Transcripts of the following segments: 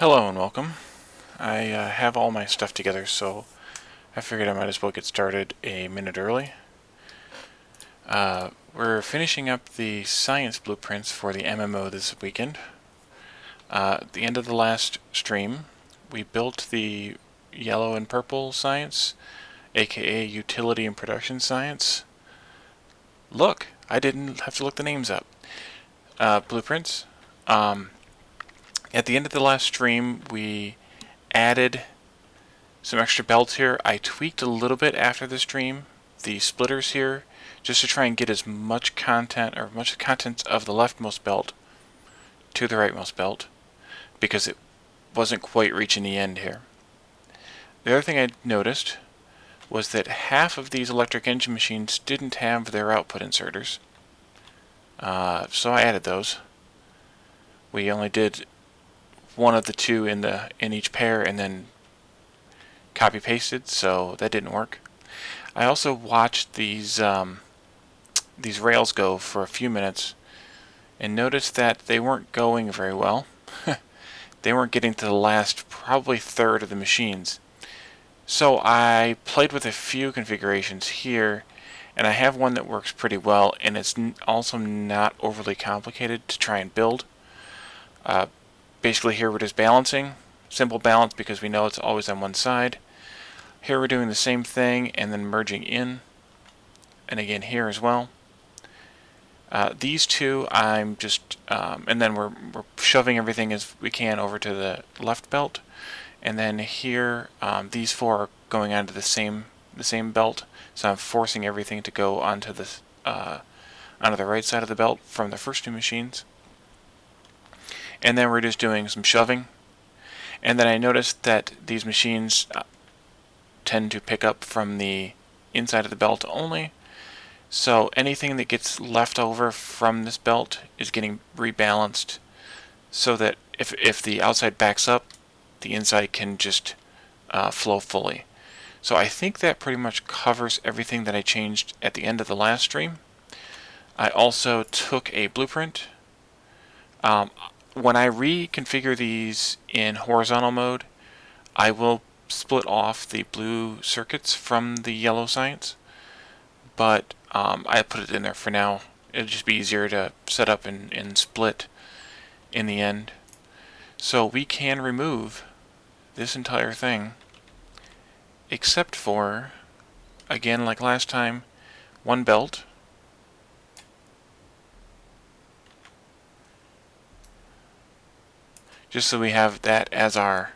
Hello and welcome. I have all my stuff together, so I figured I might as well get started a minute early. We're finishing up the science blueprints for the MMO this weekend. At the end of the last stream, we built the yellow and purple science, aka utility and production science. Look, I didn't have to look the names up. Blueprints. At the end of the last stream, we added some extra belts here. I tweaked a little bit after the stream, the splitters here, just to try and get as much content or much contents of the leftmost belt to the rightmost belt, because it wasn't quite reaching the end here. The other thing I noticed was that half of these electric engine machines didn't have their output inserters, so I added those. We only did one of the two in each pair and then copy pasted, so that didn't work. I also watched these rails go for a few minutes and noticed that they weren't going very well. They weren't getting to the last probably third of the machines. So I played with a few configurations here, and I have one that works pretty well, and it's also not overly complicated to try and build. Basically here we're just balancing, simple balance because we know it's always on one side. Here we're doing the same thing and then merging in, and again here as well. These two I'm just, and then we're shoving everything as we can over to the left belt, and then here these four are going onto the same belt, so I'm forcing everything to go onto the right side of the belt from the first two machines. And then we're just doing some shoving. And then I noticed that these machines tend to pick up from the inside of the belt only. So anything that gets left over from this belt is getting rebalanced so that if the outside backs up, the inside can just flow fully. So I think that pretty much covers everything that I changed at the end of the last stream. I also took a blueprint. When I reconfigure these in horizontal mode, I will split off the blue circuits from the yellow science, but I put it in there for now. It'll just be easier to set up and split in the end. So we can remove this entire thing, except for, again like last time, one belt. Just so we have that as our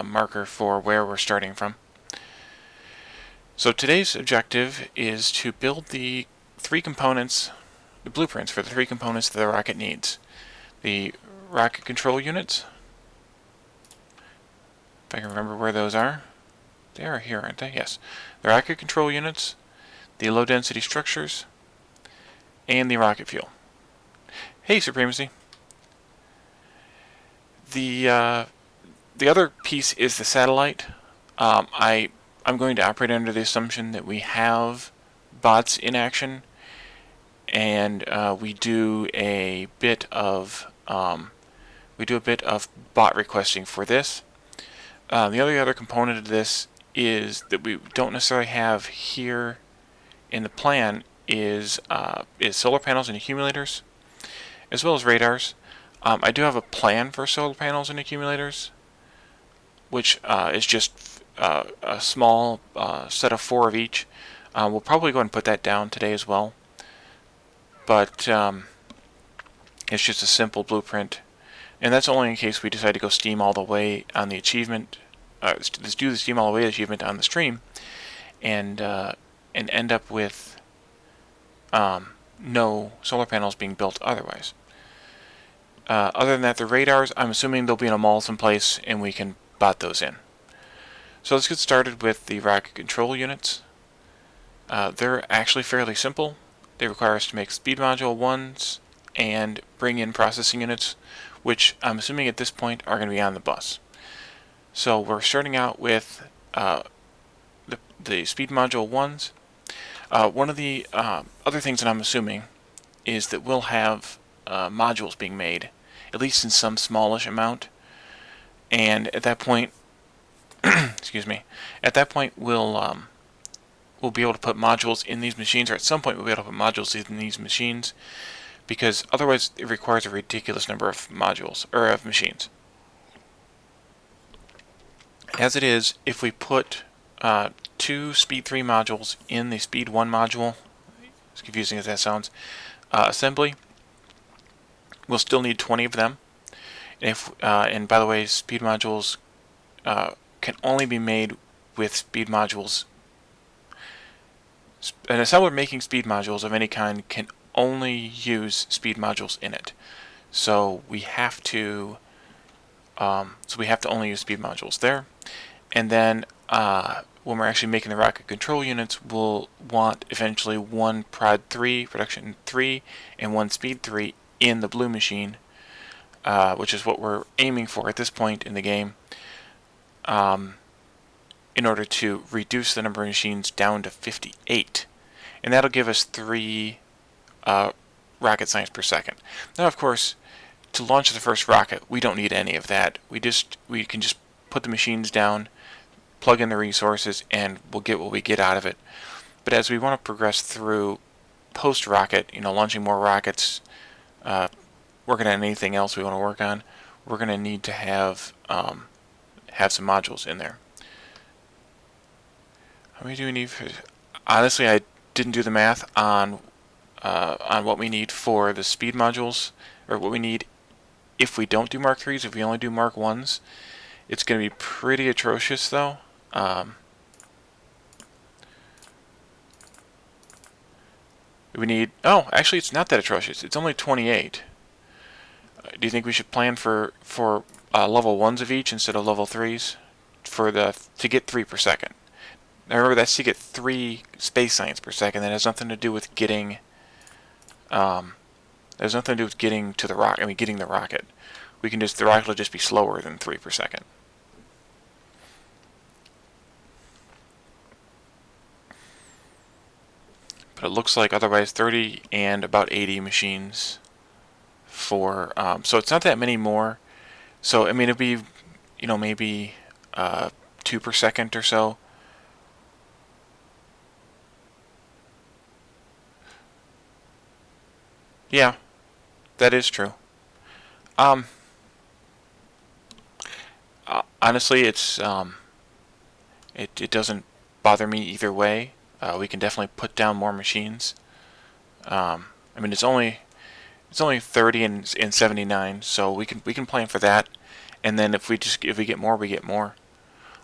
marker for where we're starting from. So today's objective is to build the blueprints for the three components that the rocket needs. The rocket control units, if I can remember where those are. They are here, aren't they? Yes. The rocket control units, the low density structures, and the rocket fuel. Hey, Supremacy. The other piece is the satellite. I'm going to operate under the assumption that we have bots in action, and we do a bit of bot requesting for this. The other component of this is that we don't necessarily have here in the plan is solar panels and accumulators, as well as radars. I do have a plan for solar panels and accumulators, which is just a small set of 4 of each. We'll probably go ahead and put that down today as well. But it's just a simple blueprint. And that's only in case we decide to go steam all the way on the achievement. Let's do the steam all the way achievement on the stream. And end up with no solar panels being built otherwise. Other than that, the radars, I'm assuming they'll be in a mall someplace and we can bot those in. So let's get started with the rocket control units. They're actually fairly simple. They require us to make speed module 1s and bring in processing units, which I'm assuming at this point are going to be on the bus. So we're starting out with the speed module 1s. One of the other things that I'm assuming is that we'll have modules being made, at least in some smallish amount, and at that point, excuse me, at that point we'll be able to put modules in these machines, or at some point we'll be able to put modules in these machines, because otherwise it requires a ridiculous number of modules, or of machines. As it is, if we put 2 speed 3 modules in the speed 1 module, as confusing as that sounds, assembly, we'll still need 20 of them. And by the way, speed modules can only be made with speed modules. An assembler making speed modules of any kind can only use speed modules in it. So we have to only use speed modules there. And then when we're actually making the rocket control units, we'll want eventually 1 prod 3, production 3, and 1 speed 3 in the blue machine, which is what we're aiming for at this point in the game, in order to reduce the number of machines down to 58. And that'll give us 3 rocket science per second. Now, of course, to launch the first rocket, we don't need any of that. We can just put the machines down, plug in the resources, and we'll get what we get out of it. But as we want to progress through post-rocket, launching more rockets, working on anything else we want to work on, we're going to need to have some modules in there. How many do we need? Honestly, I didn't do the math on what we need for the speed modules, or what we need if we don't do Mark 3s, if we only do Mark 1s. It's going to be pretty atrocious, though. We need... Oh, actually, it's not that atrocious. It's only 28. Do you think we should plan for level 1s of each instead of level 3s to get 3 per second? Now remember, that's to get 3 space science per second. That has nothing to do with getting... There's nothing to do with getting to the rocket. Getting the rocket. The rocket will just be slower than 3 per second. But it looks like otherwise 30 and about 80 machines for... so it's not that many more. So, it'd be, maybe 2 per second or so. Yeah, that is true. Honestly, it's it doesn't bother me either way. We can definitely put down more machines. It's only 30 and 79, so we can plan for that. And then if we get more, we get more.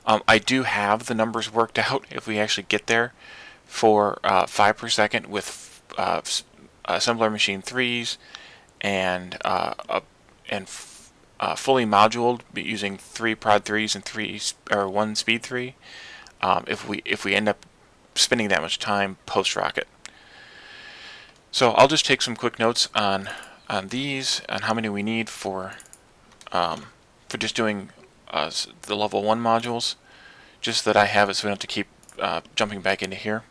I do have the numbers worked out if we actually get there for 5 per second with assembler machine 3s and fully moduled using 3 prod 3s and 1 speed 3. If we end up spending that much time post rocket. So I'll just take some quick notes on these, on how many we need for just doing the level 1 modules, just that I have it so we don't have to keep jumping back into here.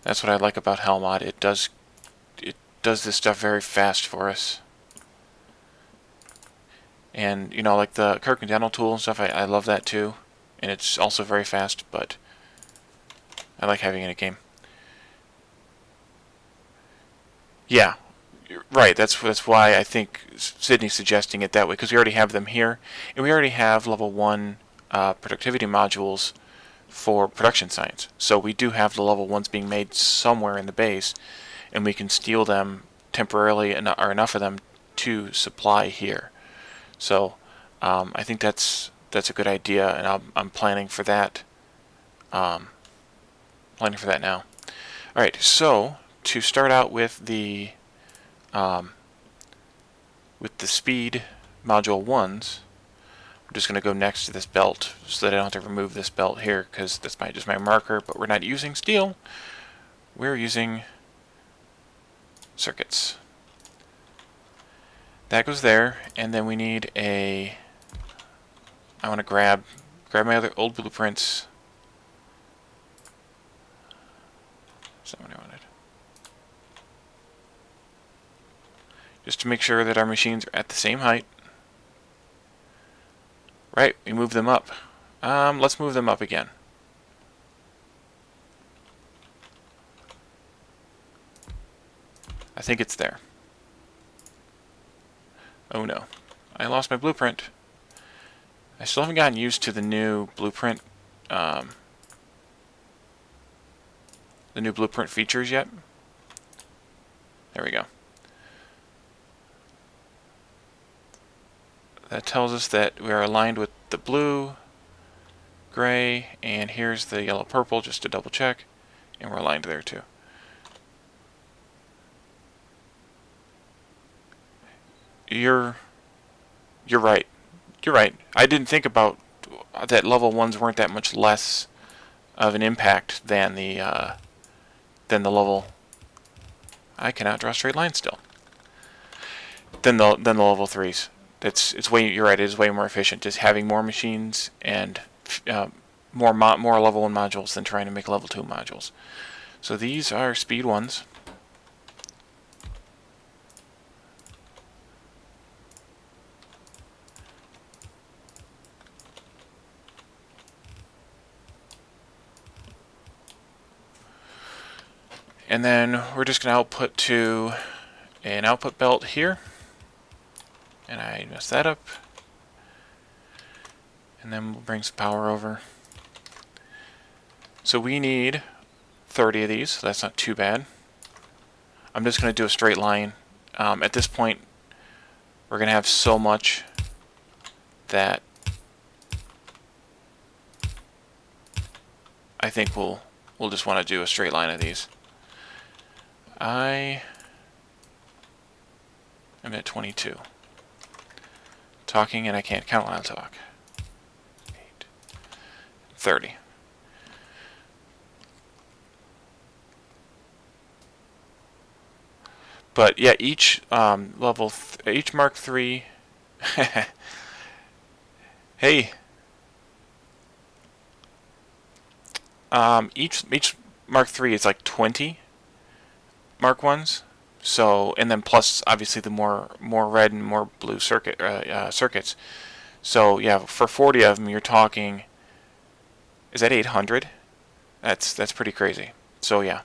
That's what I like about Helmod. It does this stuff very fast for us. And, like the Kirk and Dental tool and stuff, I love that too. And it's also very fast, but I like having it in a game. Yeah, right. That's why I think Sydney's suggesting it that way, because we already have them here. And we already have level 1 productivity modules for production science. So we do have the level 1s being made somewhere in the base, and we can steal them temporarily, or enough of them to supply here. So I think that's a good idea, and I'm planning for that. Planning for that now. All right. So to start out with the speed module 1s, I'm just going to go next to this belt so that I don't have to remove this belt here, because that's just my marker. But we're not using steel. We're using circuits. That goes there, and then we need I want to grab my other old blueprints. Is that what I wanted? just to make sure that our machines are at the same height. Right, we move them up. Let's move them up again. I think it's there. Oh no, I lost my blueprint. I still haven't gotten used to the new blueprint, the new blueprint features yet. There we go. That tells us that we are aligned with the blue, gray, and here's the yellow purple just to double check, and we're aligned there too. You're right. You're right. I didn't think about that level 1s weren't that much less of an impact than the level. I cannot draw straight lines still. Than the level 3s. It's way. You're right. It is way more efficient just having more machines and more level 1 modules than trying to make level 2 modules. So these are speed 1s. And then we're just going to output to an output belt here. And I messed that up. And then we'll bring some power over. So we need 30 of these, so that's not too bad. I'm just going to do a straight line. At this point, we're going to have so much that I think we'll just want to do a straight line of these. I am at 22. Talking and I can't count when I talk. 8, 30. But yeah, each each Mark III. Hey. Each Mark III is like 20 Mark 1s. So, and then plus obviously the more red and more blue circuits. So yeah, for 40 of them, you're talking. Is that 800? That's pretty crazy. So yeah.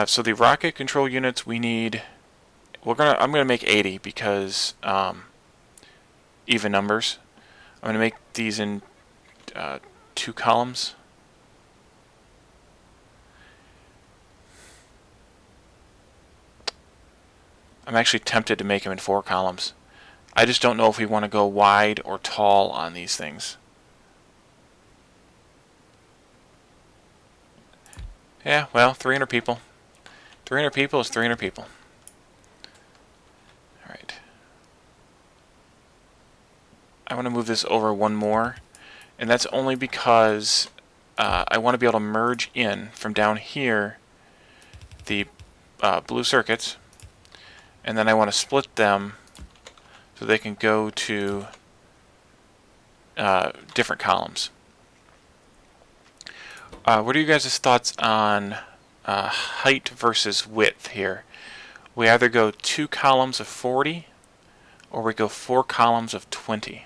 So the rocket control units we need. I'm gonna make 80 because even numbers. I'm gonna make these in 2 columns. I'm actually tempted to make them in 4 columns. I just don't know if we want to go wide or tall on these things. Yeah, well, 300 people. 300 people is 300 people. Alright. I want to move this over 1 more, and that's only because I want to be able to merge in from down here the blue circuits, and then I want to split them so they can go to different columns. What are you guys' thoughts on height versus width here? We either go 2 columns of 40 or we go 4 columns of 20.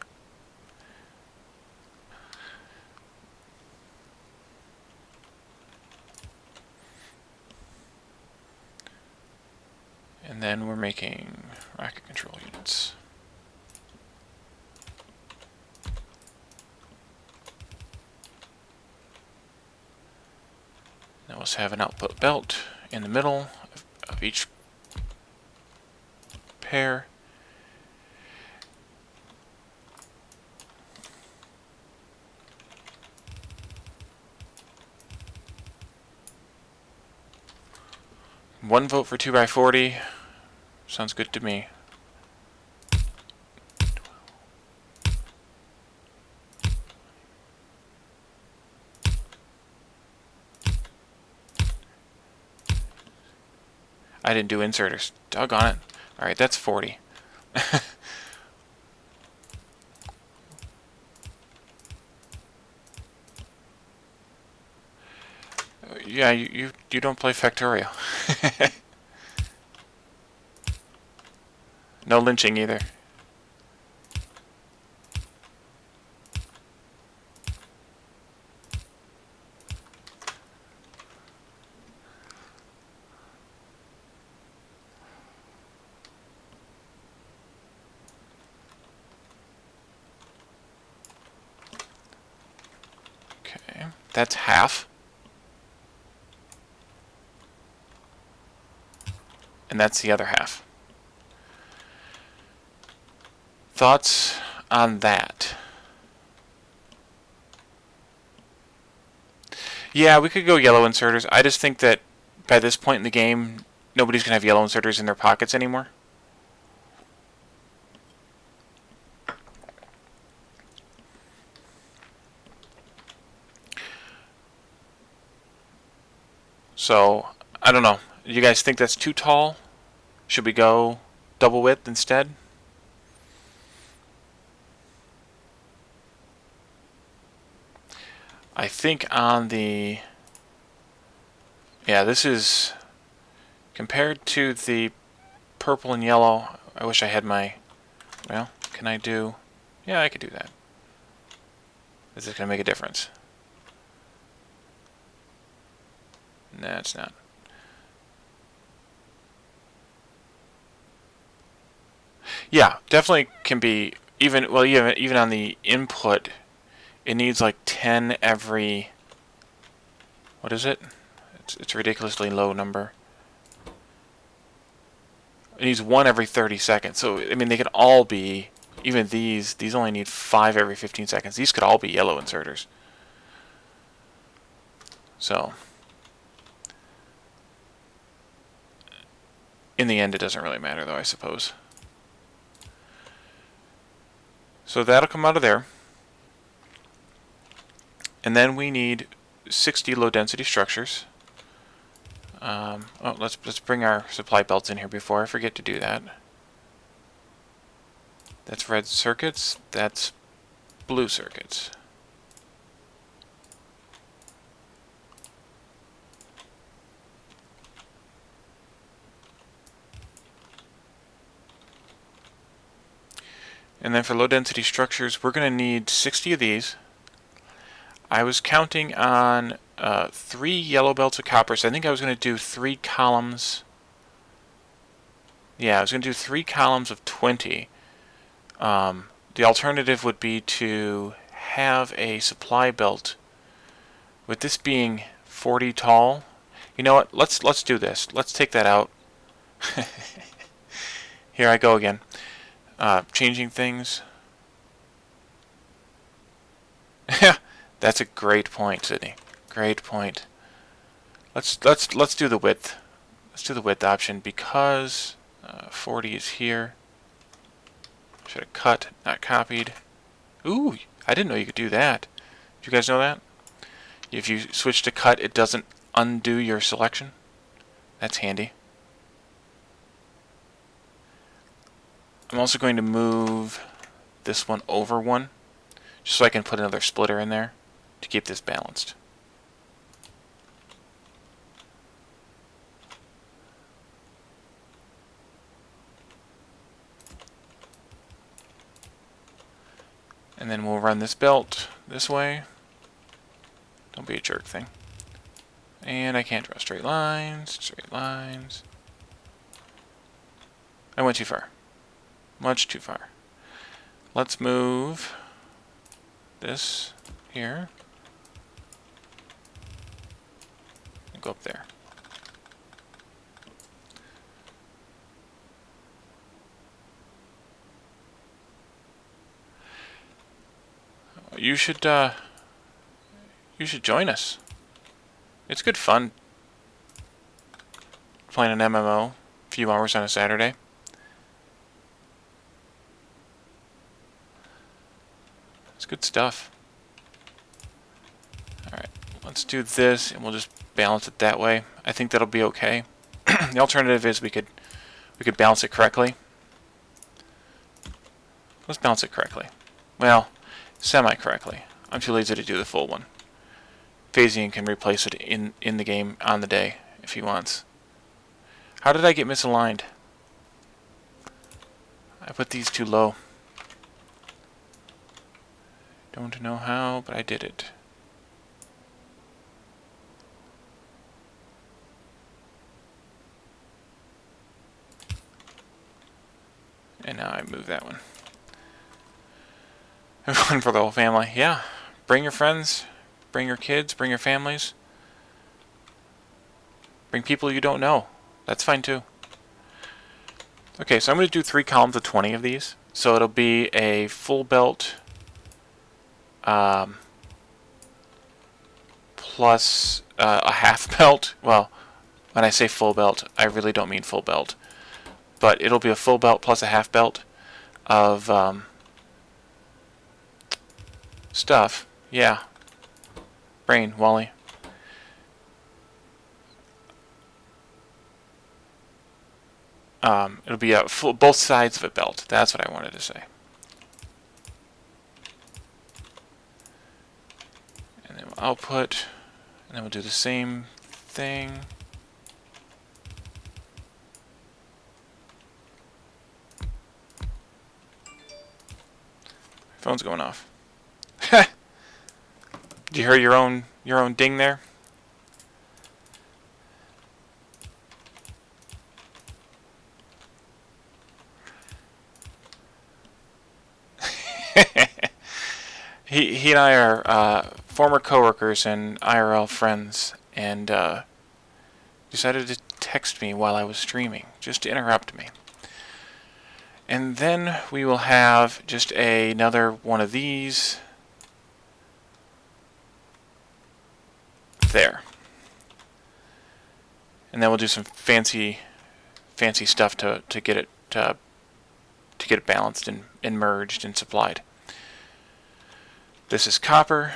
And then we're making rocket control units. Now let's have an output belt in the middle of each pair. One vote for 2x40. Sounds good to me. I didn't do inserters. Doggone it. Alright, that's 40. Yeah, you don't play Factorio. No lynching either. Okay, that's half. And that's the other half. Thoughts on that? Yeah, we could go yellow inserters. I just think that by this point in the game, nobody's going to have yellow inserters in their pockets anymore. So, I don't know. You guys think that's too tall? Should we go double width instead? I think on the... Yeah, this is... Compared to the purple and yellow, I wish I had my... Well, can I do... Yeah, I could do that. Is this going to make a difference? Nah, it's not. Yeah, definitely can be... even on the input, it needs like 10 every... What is it? It's a ridiculously low number. It needs 1 every 30 seconds. So, I mean, they could all be... Even these only need 5 every 15 seconds. These could all be yellow inserters. So... In the end, it doesn't really matter, though, I suppose. So that'll come out of there. And then we need 60 low-density structures. Let's bring our supply belts in here before I forget to do that. That's red circuits. That's blue circuits. And then for low-density structures, we're going to need 60 of these. I was counting on 3 yellow belts of copper, so I think I was going to do 3 columns. Yeah, I was going to do 3 columns of 20. The alternative would be to have a supply belt. With this being 40 tall, you know what? Let's do this. Let's take that out. Here I go again. Changing things. Yeah, that's a great point, Sydney. Great point. Let's do the width. Let's do the width option because 40 is here. Should have cut, not copied. Ooh, I didn't know you could do that. Did you guys know that? If you switch to cut, it doesn't undo your selection. That's handy. I'm also going to move this one over 1, just so I can put another splitter in there to keep this balanced. And then we'll run this belt this way. Don't be a jerk thing. And I can't draw straight lines, straight lines. I went too far. Much too far. Let's move this here. And go up there. You should join us. It's good fun playing an MMO a few hours on a Saturday. It's good stuff. Alright, let's do this and we'll just balance it that way. I think that'll be okay. The alternative is we could balance it correctly. Let's balance it correctly. Well, semi-correctly. I'm too lazy to do the full one. Phasian can replace it in the game on the day if he wants. How did I get misaligned? I put these too low. Don't know how, but I did it. And now I move that one. One for the whole family. Yeah. Bring your friends. Bring your kids. Bring your families. Bring people you don't know. That's fine too. Okay, so I'm going to do 3 columns of 20 of these. So it'll be a full belt plus a half belt. Well, when I say full belt, I really don't mean full belt. But it'll be a full belt plus a half belt of stuff. Yeah. Brain, Wally. It'll be a full, both sides of a belt. That's what I wanted to say. And then we'll output, and then we'll do the same thing. Phone's going off. Did you hear your own ding there? He and I are former coworkers and IRL friends, and decided to text me while I was streaming, just to interrupt me. And then we will have just another one of these. There. And then we'll do some fancy stuff to get it balanced and merged and supplied. This is copper.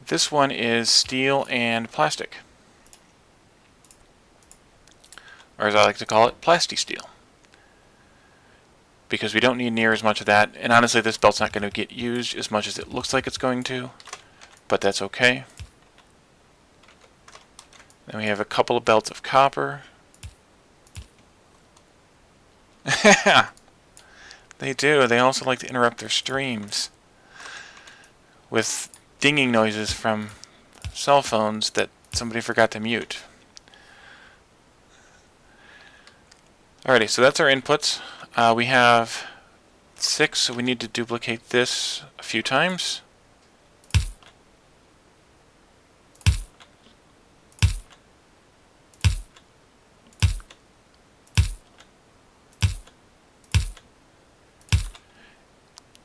This one is steel and plastic. Or as I like to call it, plasti-steel. Because we don't need near as much of that. And honestly, this belt's not going to get used as much as it looks like it's going to. But that's okay. Then we have a couple of belts of copper. They do. They also like to interrupt their streams with dinging noises from cell phones that somebody forgot to mute. Alrighty, so that's our inputs. We have 6, so we need to duplicate this a few times.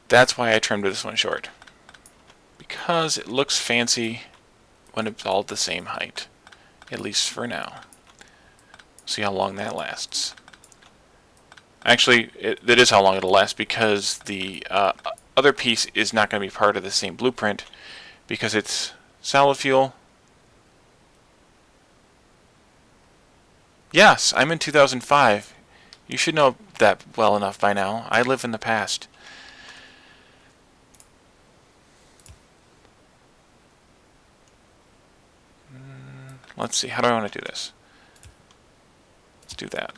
That's why I trimmed this one short. Because it looks fancy when it's all the same height. At least for now. See how long that lasts. Actually, that is how long it'll last, because the other piece is not going to be part of the same blueprint, because it's solid fuel. Yes, I'm in 2005. You should know that well enough by now. I live in the past. Let's see, how do I want to do this? Let's do that.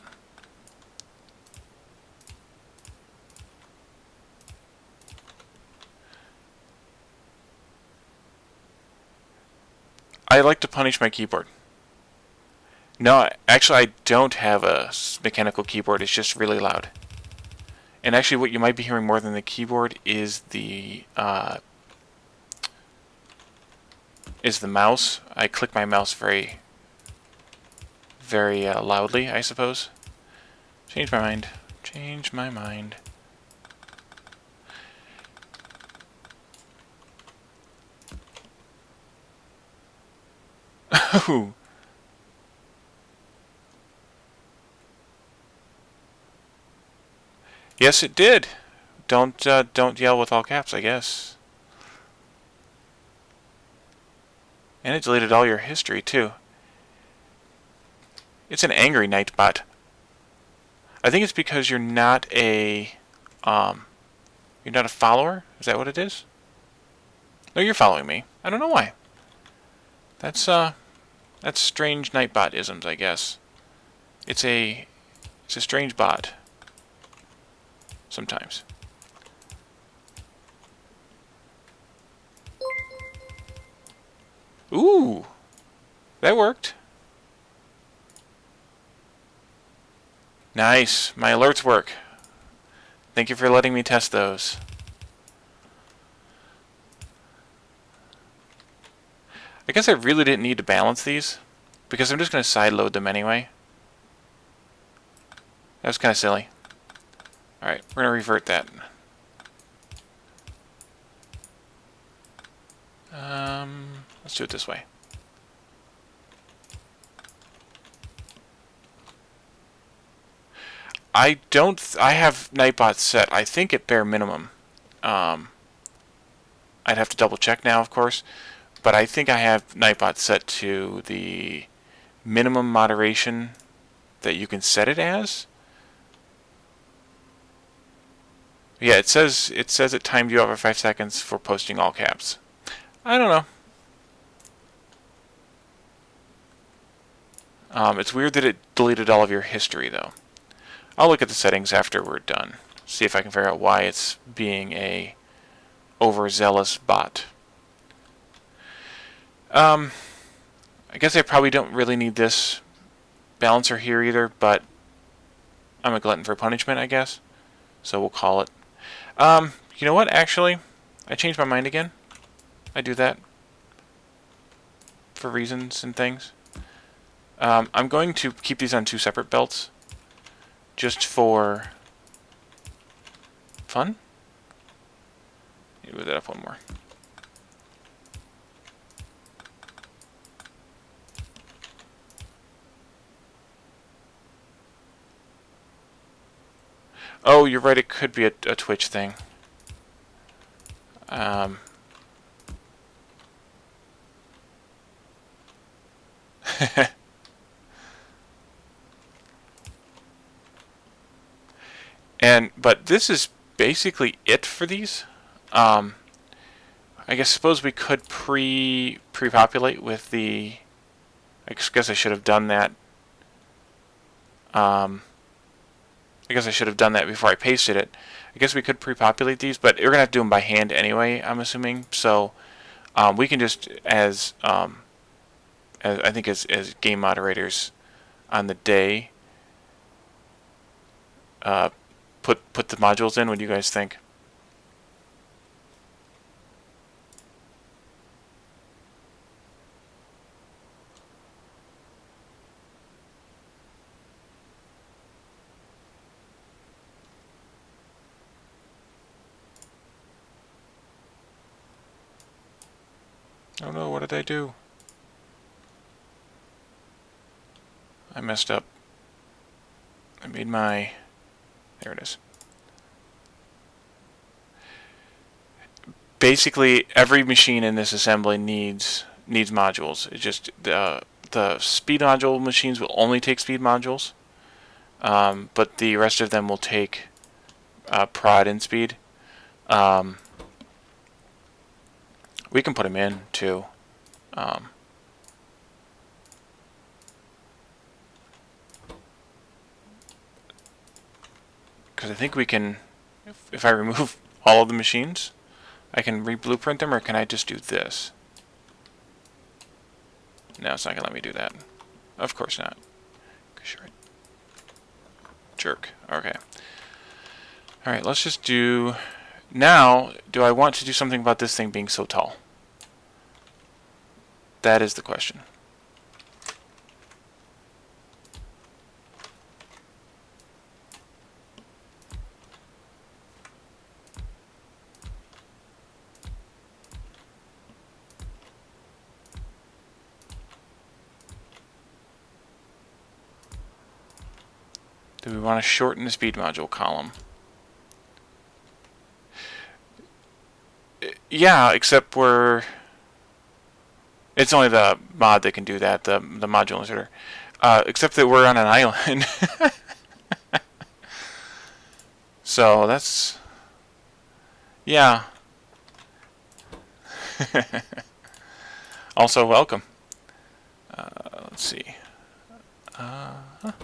I like to punish my keyboard. No, actually I don't have a mechanical keyboard, it's just really loud. And actually what you might be hearing more than the keyboard is the mouse. I click my mouse very loudly, I suppose. Change my mind. Change my mind. Oh. Yes, it did. Don't yell with all caps, I guess. And it deleted all your history, too. It's an angry Nightbot. I think it's because you're not a follower? Is that what it is? No, you're following me. I don't know why. That's strange Nightbot isms, I guess. It's a strange bot. Sometimes. Ooh! That worked. Nice. My alerts work. Thank you for letting me test those. I guess I really didn't need to balance these, because I'm just going to sideload them anyway. That was kind of silly. Alright, we're going to revert that. Let's do it this way. I have Nightbot set, I think, at bare minimum. I'd have to double check now, of course. But I think I have Nightbot set to the minimum moderation that you can set it as. Yeah, it says it timed you over 5 seconds for posting all caps. I don't know. It's weird that it deleted all of your history, though. I'll look at the settings after we're done. See if I can figure out why it's being a overzealous bot. I guess I probably don't really need this balancer here either, but I'm a glutton for punishment, I guess. So we'll call it. You know what? Actually, I changed my mind again. I do that for reasons and things. I'm going to keep these on 2 separate belts, just for fun. Move that up one more. Oh, you're right, it could be a Twitch thing. But this is basically it for these. I suppose we could pre-populate with the... I guess I should have done that. I guess I should have done that before I pasted it. I guess we could pre-populate these, but we're going to have to do them by hand anyway, I'm assuming. So we can just, as I think as game moderators on the day, put the modules in. What do you guys think? Oh no, what did I do? I messed up. I made my... There it is. Basically, every machine in this assembly needs modules. It just the speed module machines will only take speed modules, but the rest of them will take prod and speed. We can put them in too. Because I think we can, if I remove all of the machines, I can re-blueprint them, or can I just do this? No, it's not going to let me do that. Of course not. Sure. Jerk. Okay. Alright, let's just do... Now, do I want to do something about this thing being so tall? That is the question. Do we want to shorten the speed module column? Yeah, except we're... It's only the mod that can do that, the module inserter. Except that we're on an island. So that's... yeah. Also, welcome. Let's see. Right.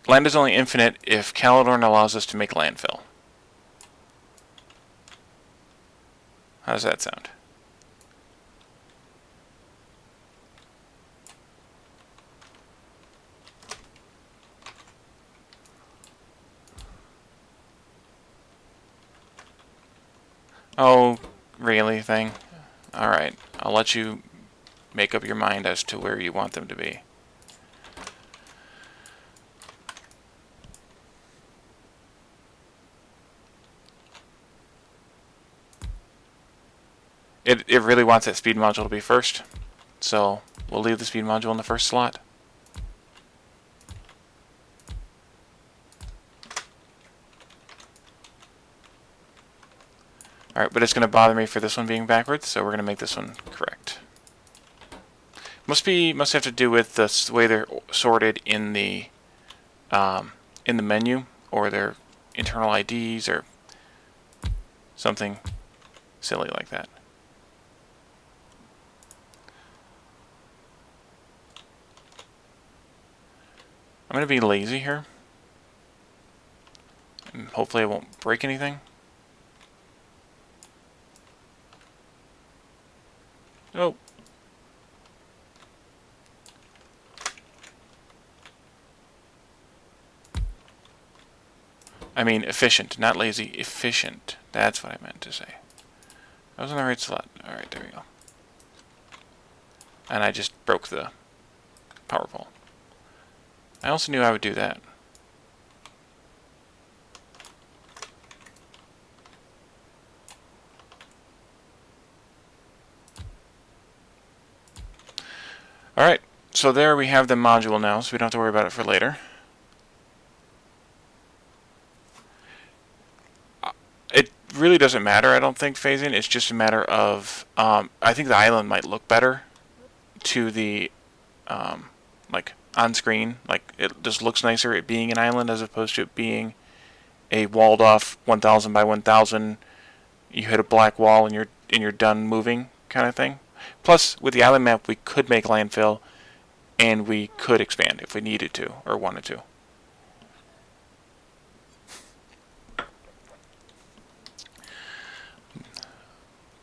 Land is only infinite if Caledorn allows us to make landfill. How does that sound? Oh, really, thing? Alright, I'll let you make up your mind as to where you want them to be. It really wants that speed module to be first, so we'll leave the speed module in the first slot. Alright, but it's going to bother me for this one being backwards, so we're going to make this one correct. Must have to do with the way they're sorted in the menu, or their internal IDs, or something silly like that. I'm going to be lazy here. And hopefully I won't break anything. Oh. I mean efficient, not lazy. Efficient. That's what I meant to say. I was in the right slot. Alright, there we go. And I just broke the power pole. I also knew I would do that. Alright, so there we have the module now, so we don't have to worry about it for later. It really doesn't matter, I don't think, phasing. It's just a matter of, I think the island might look better to the, like, on screen. Like, it just looks nicer it being an island as opposed to it being a walled off 1000 by 1000, you hit a black wall and you're done moving kind of thing. Plus, with the island map, we could make landfill, and we could expand if we needed to or wanted to.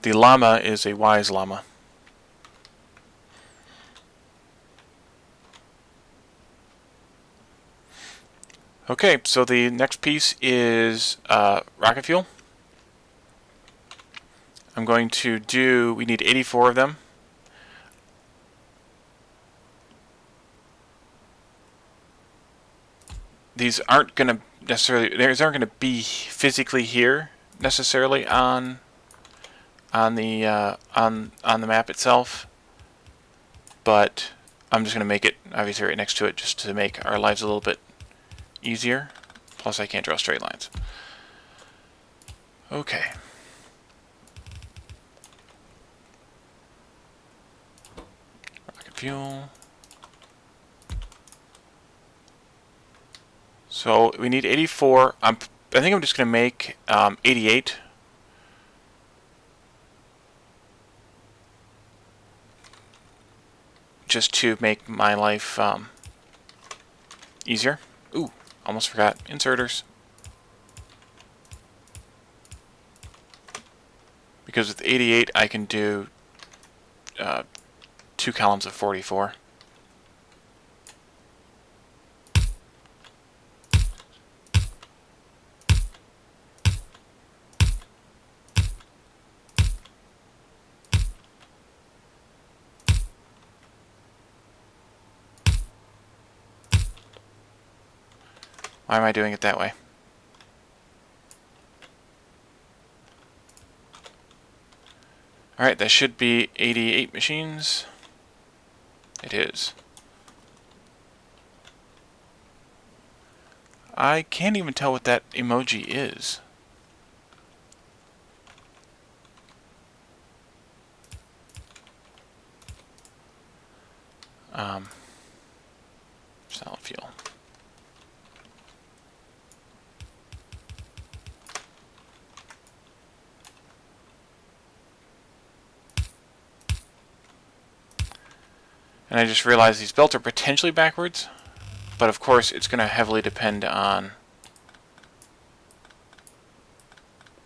The llama is a wise llama. Okay, so the next piece is rocket fuel. I'm going to do, we need 84 of them. These aren't going to necessarily, these aren't going to be physically here necessarily on the map itself, but I'm just going to make it obviously right next to it just to make our lives a little bit easier. Plus I can't draw straight lines. Okay. Rocket fuel. So we need 84. I think I'm just going to make 88. Just to make my life easier. Ooh, almost forgot. Inserters. Because with 88 I can do 2 columns of 44. Why am I doing it that way? Alright, that should be 88 machines. It is. I can't even tell what that emoji is. solid fuel. And I just realized these belts are potentially backwards, but of course it's going to heavily depend on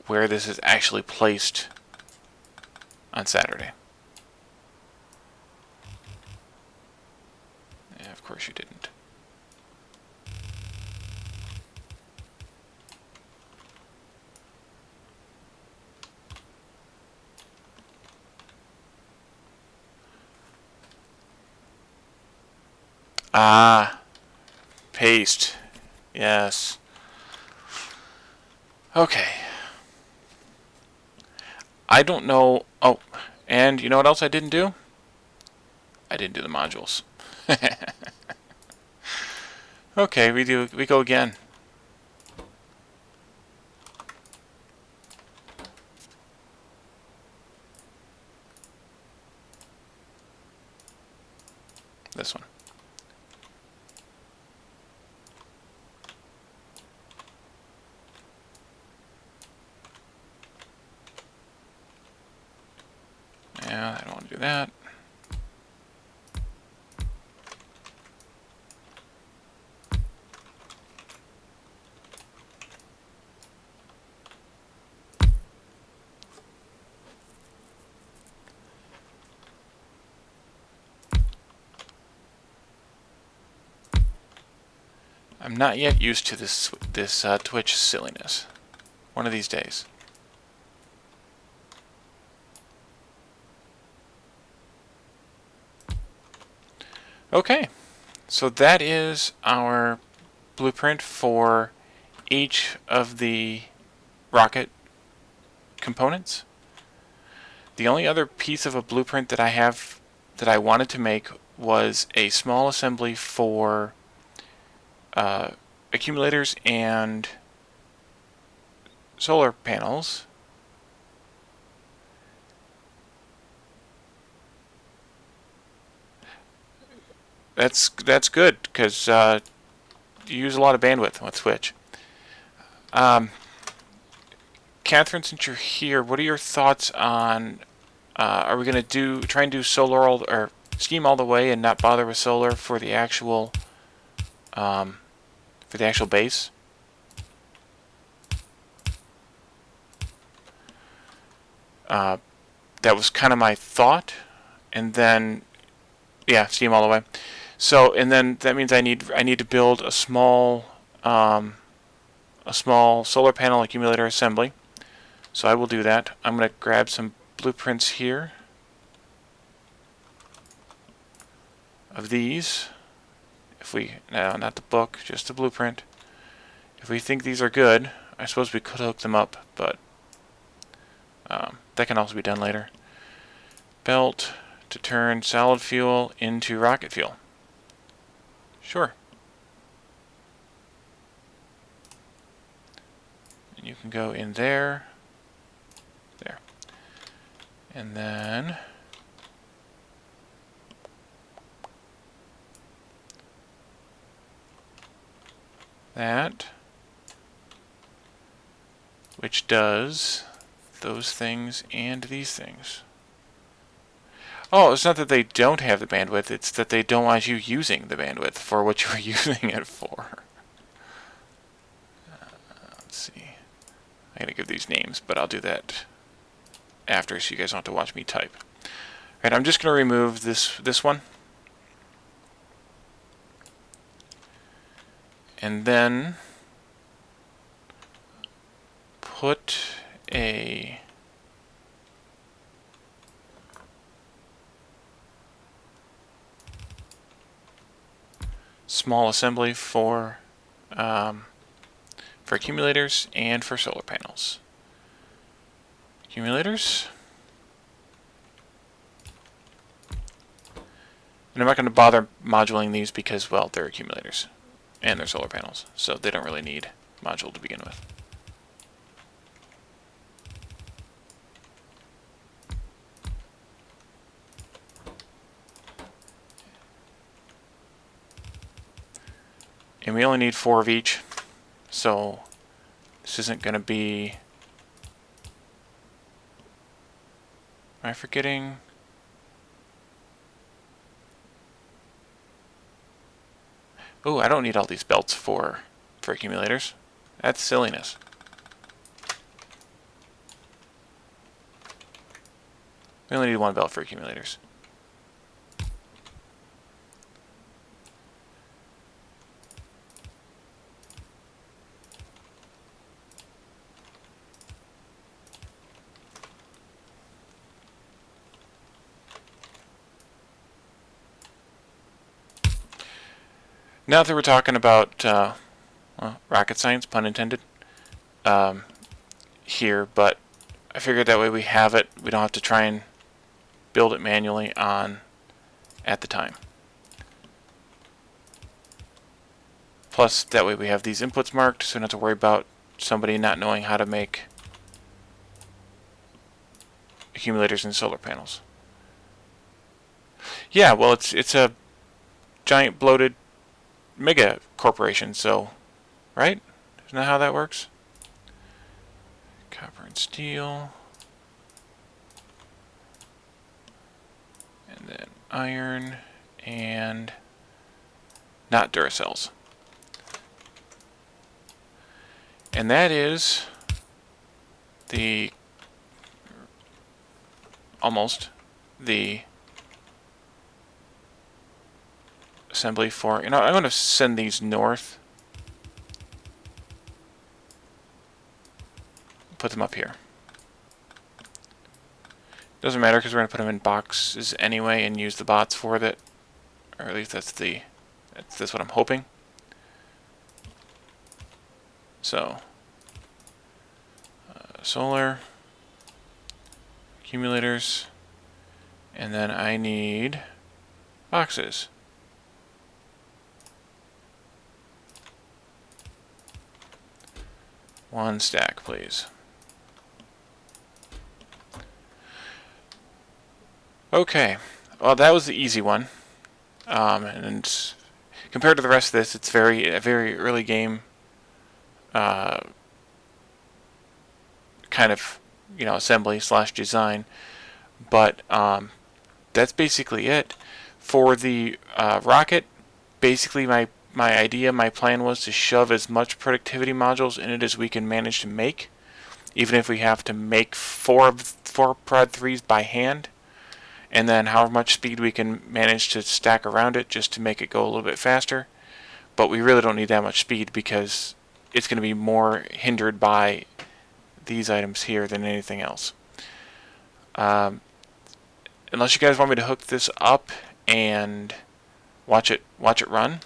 where this is actually placed on Saturday. Yeah, of course you didn't. Ah, paste. Yes. Okay. I don't know. Oh, and you know what else I didn't do? I didn't do the modules. Okay, we go again. This one. Yeah, I don't want to do that. I'm not yet used to this Twitch silliness. One of these days. Okay, so that is our blueprint for each of the rocket components. The only other piece of a blueprint that I have that I wanted to make was a small assembly for accumulators and solar panels. That's good because you use a lot of bandwidth with Twitch. Catherine, since you're here, what are your thoughts on? Are we going to try and do solar or steam all the way and not bother with solar for the actual base? That was kind of my thought, and then yeah, steam all the way. So, and then that means I need to build a small solar panel accumulator assembly. So I will do that. I'm going to grab some blueprints here of these. No, not the book, just the blueprint. If we think these are good, I suppose we could hook them up, but that can also be done later. Belt to turn solid fuel into rocket fuel. Sure. And you can go in there. There. And then that, which does those things and these things. Oh, it's not that they don't have the bandwidth, it's that they don't want you using the bandwidth for what you're using it for. Let's see. I gotta give these names, but I'll do that after so you guys don't have to watch me type. Alright, I'm just gonna remove this one. And then put a small assembly for accumulators and for solar panels. Accumulators. And I'm not going to bother modulating these because, well, they're accumulators and they're solar panels, so they don't really need module to begin with. And we only need 4 of each, so this isn't going to be... Am I forgetting? Oh, I don't need all these belts for accumulators. That's silliness. We only need 1 belt for accumulators. Now that we're talking about well, rocket science, pun intended, here, but I figured that way we have it. We don't have to try and build it manually at the time. Plus, that way we have these inputs marked, so we don't have to worry about somebody not knowing how to make accumulators and solar panels. Yeah, well, it's a giant bloated mega corporation, so, right? Isn't that how that works? Copper and steel. And then iron and not Duracells. And that is almost the assembly for, I'm going to send these north. Put them up here. Doesn't matter because we're going to put them in boxes anyway and use the bots for that. Or at least that's what I'm hoping. So, solar, accumulators, and then I need boxes. One stack, please. Okay, well that was the easy one, and compared to the rest of this, it's a very early game kind of assembly / design, but that's basically it for the rocket. Basically, my plan was to shove as much productivity modules in it as we can manage to make, even if we have to make four prod 3s by hand. And then however much speed we can manage to stack around it just to make it go a little bit faster. But we really don't need that much speed because it's going to be more hindered by these items here than anything else. Unless you guys want me to hook this up and watch it run.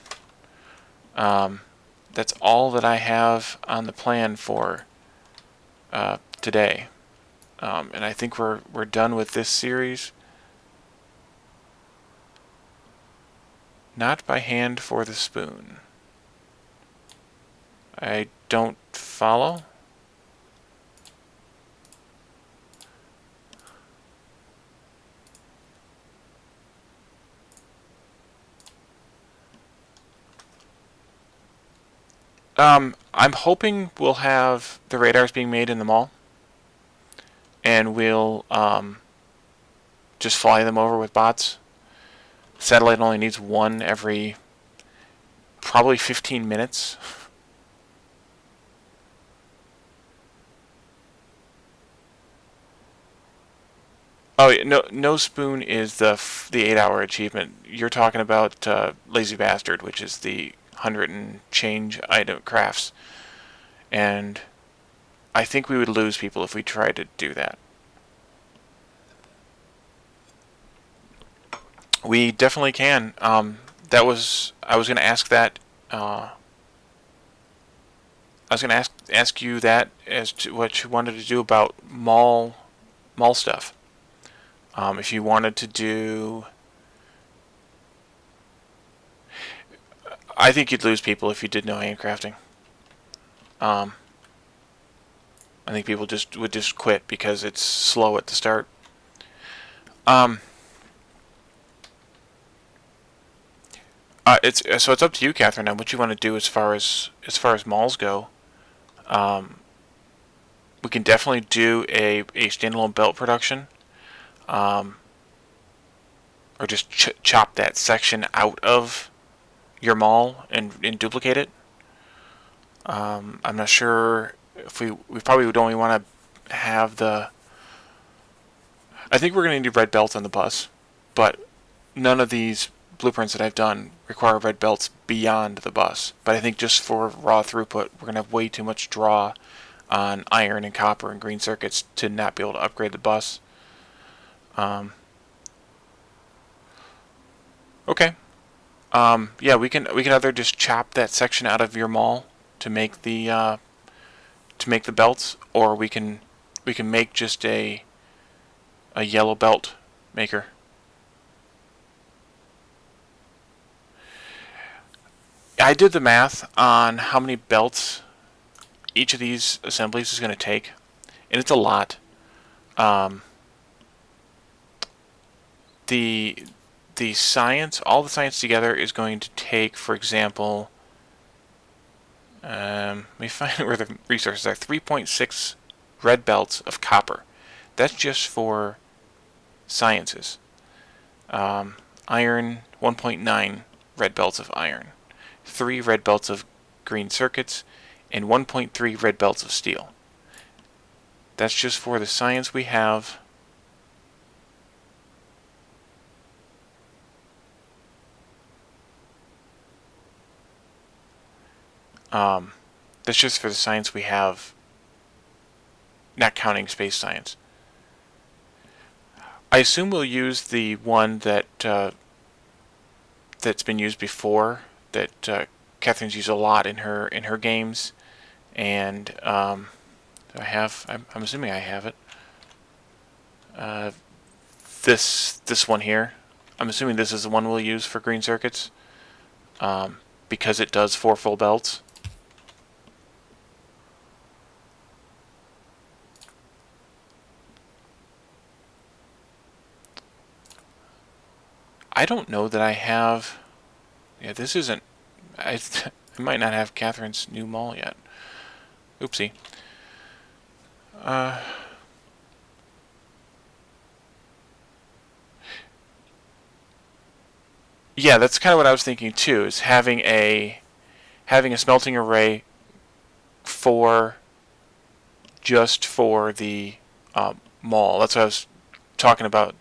That's all that I have on the plan for today. And I think we're done with this series. Not by hand for the spoon. I don't follow. I'm hoping we'll have the radars being made in the mall. And we'll just fly them over with bots. Satellite only needs one every probably 15 minutes. Oh, no spoon is the 8-hour achievement. You're talking about Lazy Bastard, which is the 100 and change item crafts. And I think we would lose people if we tried to do that. We definitely can. I was going to ask that. I was going to ask you that as to what you wanted to do about mall stuff. If you wanted to do, I think you'd lose people if you did no handcrafting. I think people would just quit because it's slow at the start. It's up to you, Catherine, on what you want to do as far as malls go. Um, we can definitely do a standalone belt production, um, or just chop that section out of your mall and duplicate it. I'm not sure if we probably would only want to have the. I think we're going to need red belts on the bus, but none of these blueprints that I've done require red belts beyond the bus. But I think just for raw throughput, we're going to have way too much draw on iron and copper and green circuits to not be able to upgrade the bus. Um, okay. Yeah, we can either just chop that section out of your mall to make the belts, or we can make just a yellow belt maker. I did the math on how many belts each of these assemblies is going to take, and it's a lot. Um, the the science, all the science together, is going to take, for example, let me find where the resources are. 3.6 red belts of copper. That's just for sciences. Iron, 1.9 red belts of iron, 3 red belts of green circuits, and 1.3 red belts of steel. That's just for the science we have. That's just for the science we have, not counting space science. I assume we'll use the one that's been used before, that Catherine's used a lot in her games, and I'm assuming I have it. Uh, this one here. I'm assuming this is the one we'll use for green circuits, because it does 4 full belts. I don't know that I have. Yeah, this isn't. I, I might not have Catherine's new mall yet. Oopsie. Uh, yeah, that's kind of what I was thinking too. Is having a smelting array for just for the mall. That's what I was talking about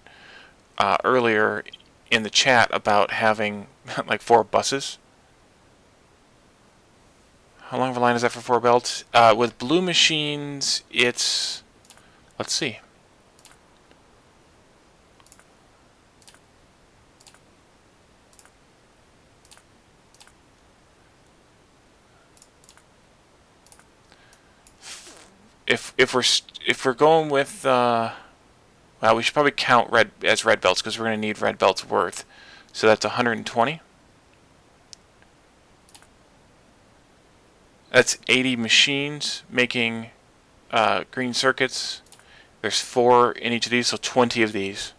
earlier in the chat about having like 4 buses. How long of a line is that for 4 belts? With blue machines, it's, let's see. If we're going with well, we should probably count red as red belts because we're going to need red belts worth. So that's 120. That's 80 machines making green circuits. There's 4 in each of these, so 20 of these.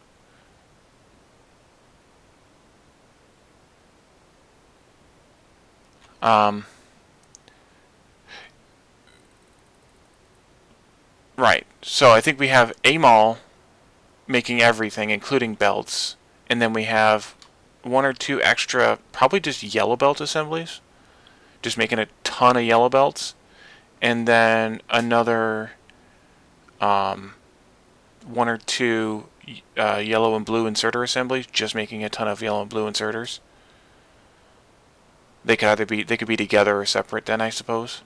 Right. So I think we have a mall making everything, including belts, and then we have 1 or 2 extra, probably just yellow belt assemblies, just making a ton of yellow belts, and then another 1 or 2 yellow and blue inserter assemblies, just making a ton of yellow and blue inserters. They could be together or separate then, I suppose.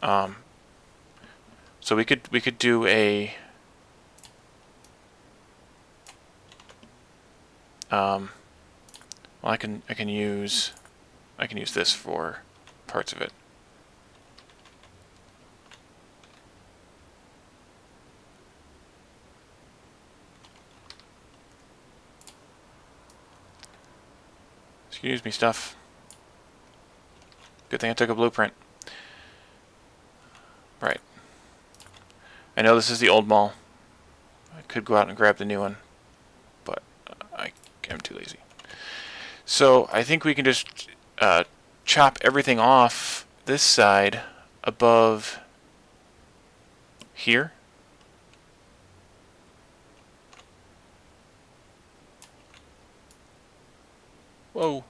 So we could do a well, I can use this for parts of it. Excuse me, stuff. Good thing I took a blueprint. Right. I know this is the old mall. I could go out and grab the new one, but I'm too lazy. So I think we can just chop everything off this side above here. Whoa.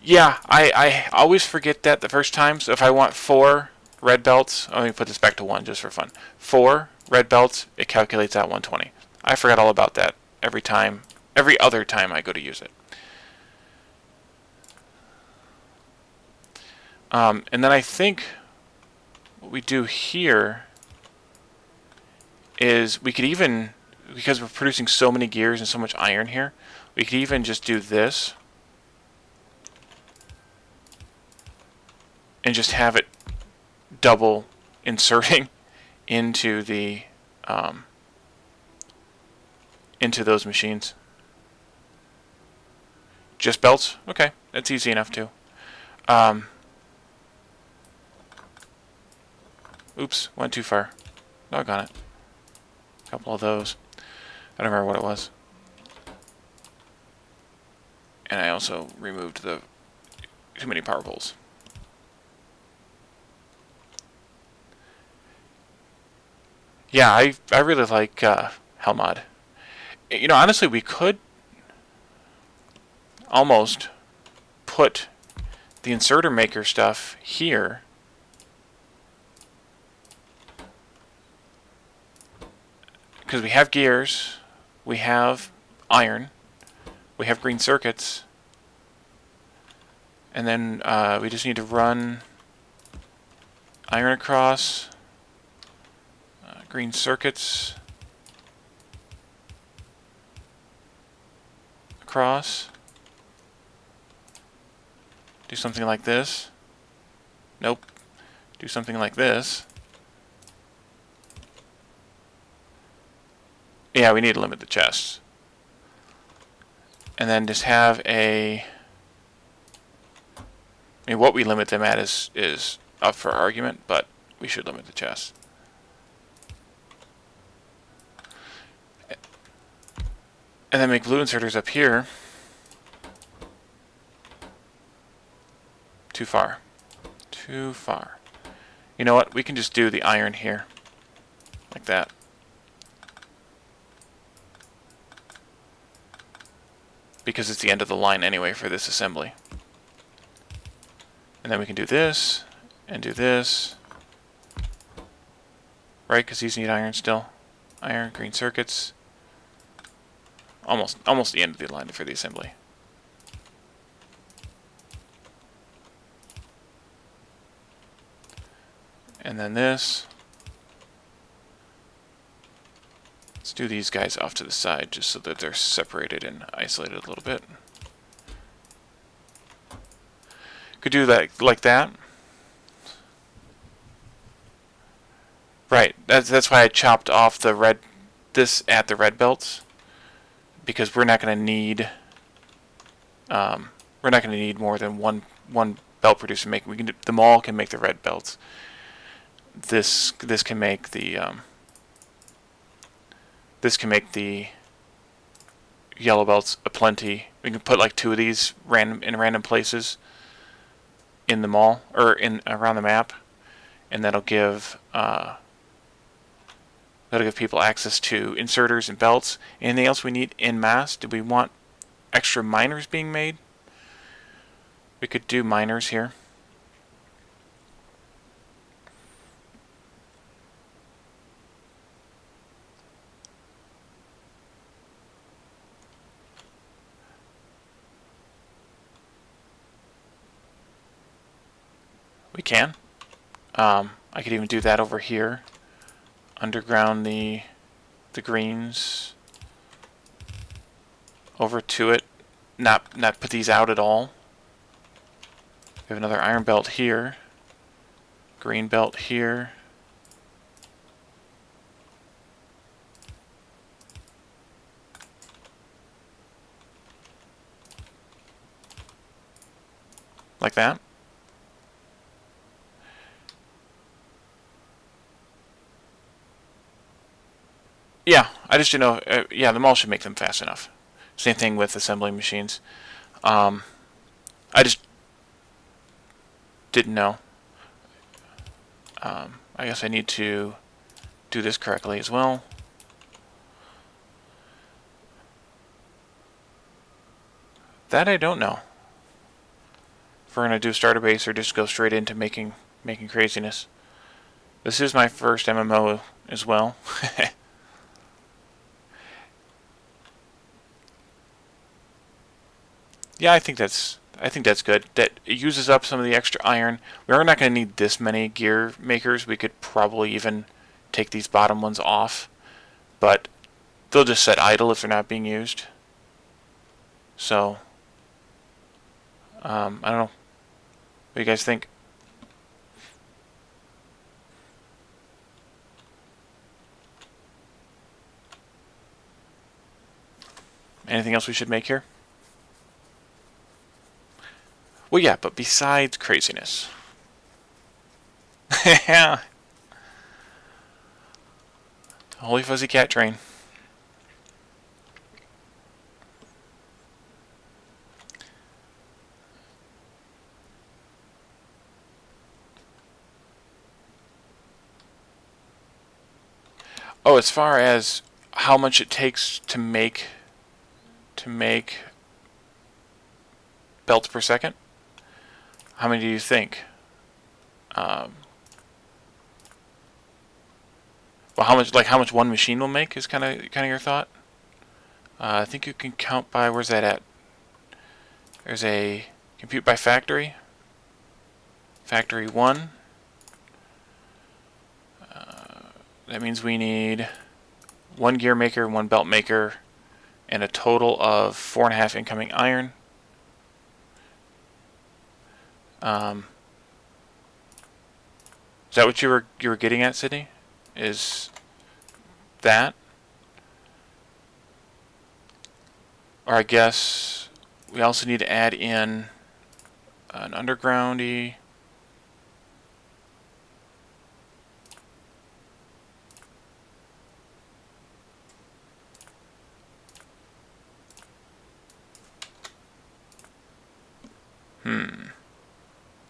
Yeah, I always forget that the first time. So if I want 4 red belts, let me put this back to 1 just for fun. 4 red belts, it calculates out 120. I forgot all about that every time, every other time I go to use it. And then I think what we do here is we could even, because we're producing so many gears and so much iron here, we could even just do this and just have it double inserting into the into those machines. Just belts? Okay, that's easy enough too. Oops, went too far. Doggone it. A couple of those. I don't remember what it was. And I also removed the too many power poles. Yeah, I really like Helmod. You know, honestly, we could almost put the inserter maker stuff here. Because we have gears, we have iron, we have green circuits, and then we just need to run iron across, green circuits across, do something like this. Nope. Do something like this. Yeah, we need to limit the chests. And then just have a... I mean, what we limit them at is up for argument, but we should limit the chests. And then make blue inserters up here. Too far. Too far. You know what? We can just do the iron here. Like that. Because it's the end of the line anyway for this assembly. And then we can do this, and do this. Right, because these need iron still. Iron, green circuits. Almost the end of the line for the assembly. And then this. Let's do these guys off to the side just so that they're separated and isolated a little bit. Could do that like that. Right. That's why I chopped off the red this at the red belts, because we're not going to need more than one belt producer making. We can the mall can make the red belts. This can make the yellow belts aplenty. We can put like 2 of these in random places in the mall or in around the map, and that'll give people access to inserters and belts. Anything else we need en masse? Do we want extra miners being made? We could do miners here. We can. I could even do that over here. Underground the greens over to it. Not put these out at all. We have another iron belt here. Green belt here. Like that. I just didn't know. Yeah, the mall should make them fast enough. Same thing with assembling machines. I just didn't know. I guess I need to do this correctly as well. That I don't know. If we're going to do starter base or just go straight into making craziness. This is my first MMO as well. Yeah, I think that's good. That it uses up some of the extra iron. We are not going to need this many gear makers. We could probably even take these bottom ones off, but they'll just set idle if they're not being used. So, I don't know. What do you guys think? Anything else we should make here? Well, yeah, but besides craziness. Yeah. Holy fuzzy cat train. Oh, as far as how much it takes to make belts per second, how many do you think? Well, how much one machine will make is kind of your thought. I think you can count by, where's that at? There's a compute by factory. Factory 1. That means we need one gear maker, one belt maker, and a total of 4.5 incoming iron. Is that what you were getting at, Sydney? Is that? Or I guess we also need to add in an undergroundy.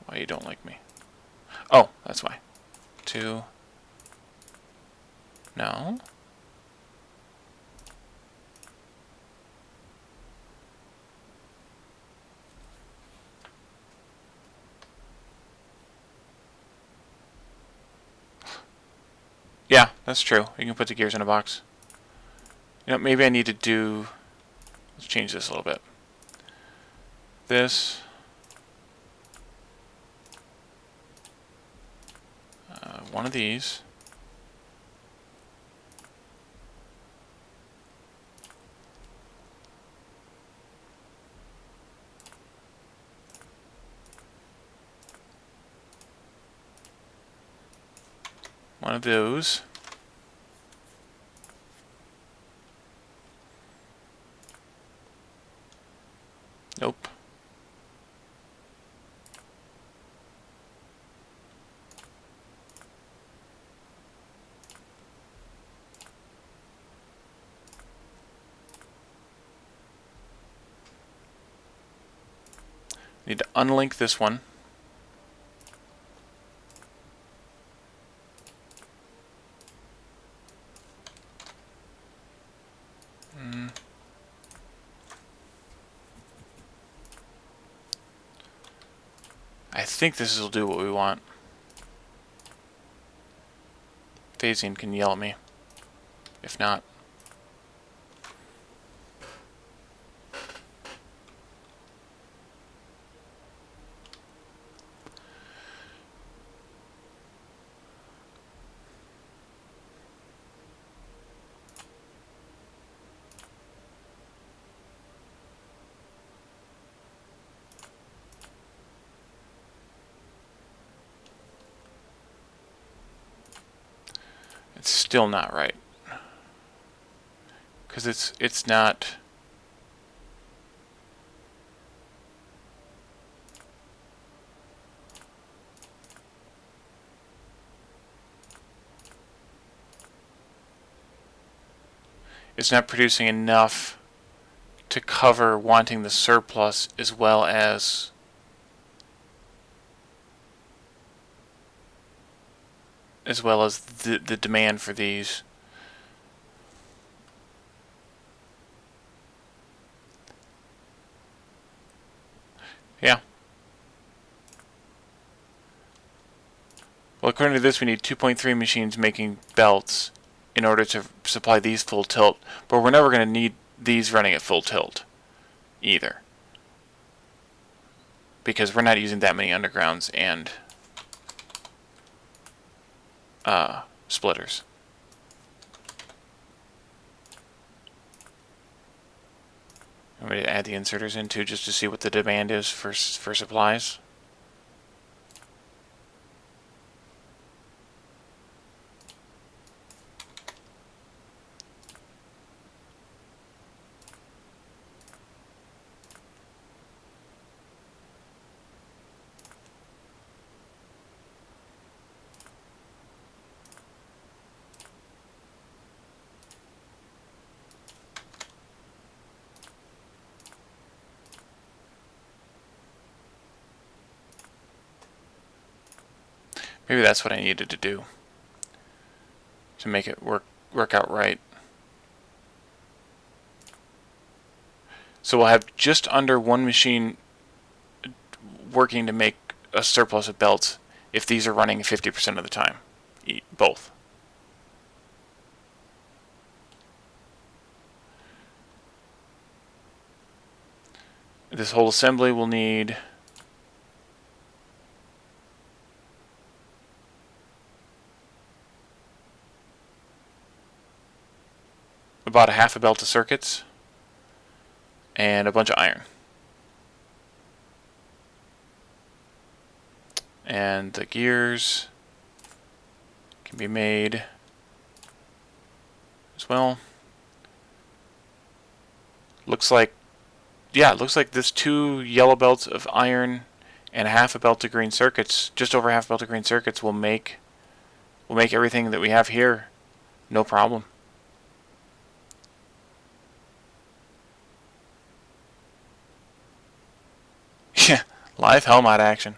Why you don't like me? Oh, that's why. 2. No. Yeah, that's true. You can put the gears in a box. You know, maybe I need to do... Let's change this a little bit. This. One of these. One of those. Nope. Need to unlink this one. I think this will do what we want. Phasing can yell at me. If not. It's still not right. Because it's not... it's not producing enough to cover wanting the surplus as well as the demand for these. Yeah. Well, according to this, we need 2.3 machines making belts in order to supply these full tilt, but we're never going to need these running at full tilt either, because we're not using that many undergrounds and splitters. I'm going to add the inserters in too, just to see what the demand is for supplies. Maybe that's what I needed to do to make it work out right. So we'll have just under one machine working to make a surplus of belts if these are running 50% of the time, both. This whole assembly will need about a half a belt of circuits and a bunch of iron. And the gears can be made as well. Looks like, yeah, it looks like this 2 yellow belts of iron and a half a belt of green circuits, just over half a belt of green circuits, will make everything that we have here no problem. Yeah, live Hellmod action.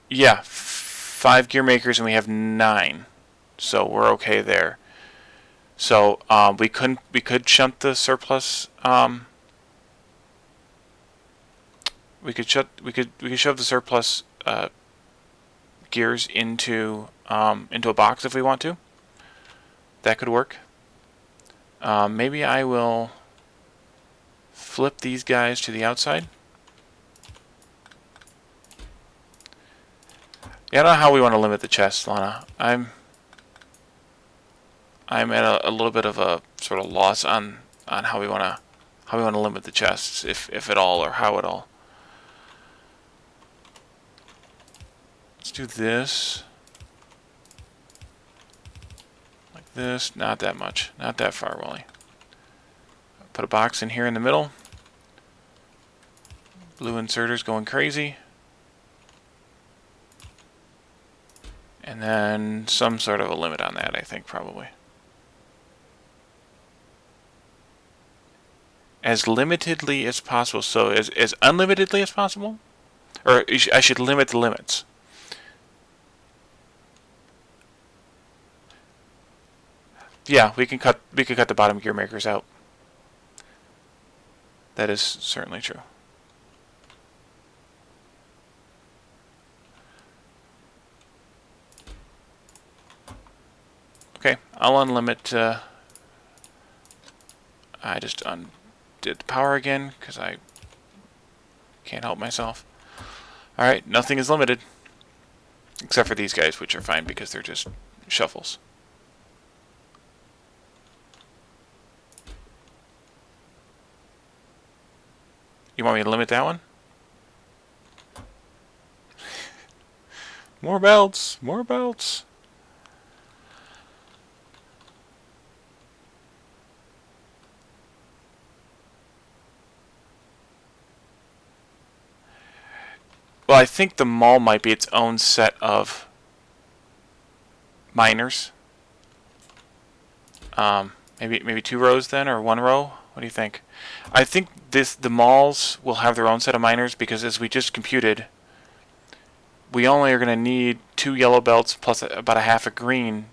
Yeah, 5 gear makers and we have 9, so we're okay there. So we could shunt the surplus. We could shove the surplus gears into a box if we want to. That could work. Maybe I will flip these guys to the outside. Yeah, I don't know how we want to limit the chest, Lana. I'm at a little bit of a sort of loss on how we want to limit the chests, if at all, or how at all. Let's do this. Like this. Not that much. Not that far, Wally. Put a box in here in the middle. Blue inserters going crazy. And then some sort of a limit on that, I think, probably. As limitedly as possible. So as unlimitedly as possible? Or I should limit the limits. Yeah, we could cut the bottom gear makers out. That is certainly true. Okay, I'll unlimit. I just undid the power again because I can't help myself. Alright, nothing is limited. Except for these guys, which are fine because they're just shuffles. You want me to limit that one? More belts! More belts! Well, I think the mall might be its own set of miners. Maybe 2 rows then, or 1 row? What do you think? I think the malls will have their own set of miners, because as we just computed, we only are going to need 2 yellow belts plus about a half a green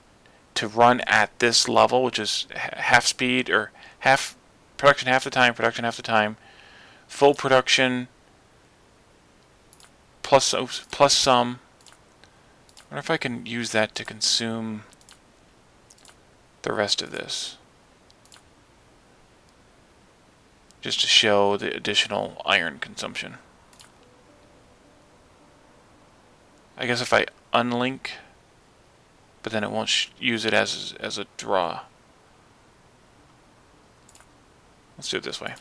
to run at this level, which is half speed, or half production half the time, production half the time, full production plus some. I wonder if I can use that to consume the rest of this, just to show the additional iron consumption. I guess if I unlink, but then it won't use it as a draw. Let's do it this way.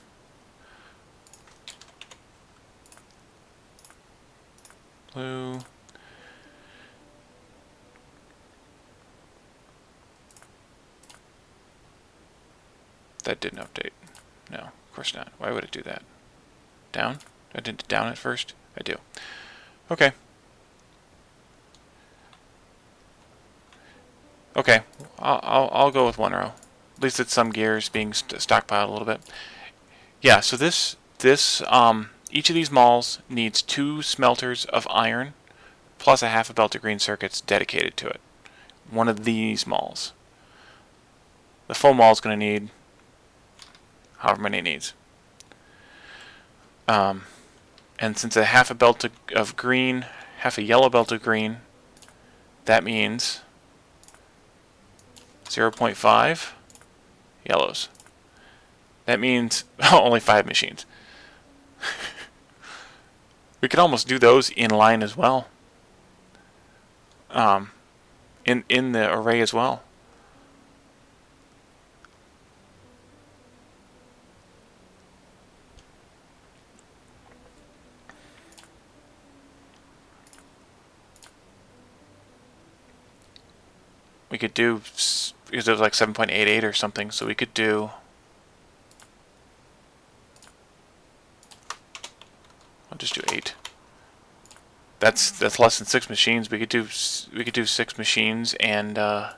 Blue. That didn't update. No, of course not. Why would it do that? Down? I did down it first? I do. Okay. Okay, I'll go with 1 row. At least it's some gears being stockpiled a little bit. Yeah, so each of these malls needs 2 smelters of iron plus a half a belt of green circuits dedicated to it. One of these malls. The full mall is going to need however many it needs. And since a half a belt of green, half a yellow belt of green, that means 0.5 yellows. That means only 5 machines. We could almost do those in line as well. In the array as well. We could do, because it was like 7.88 or something, so we could do, I'll just do 8. That's less than 6 machines. We could do 6 machines and was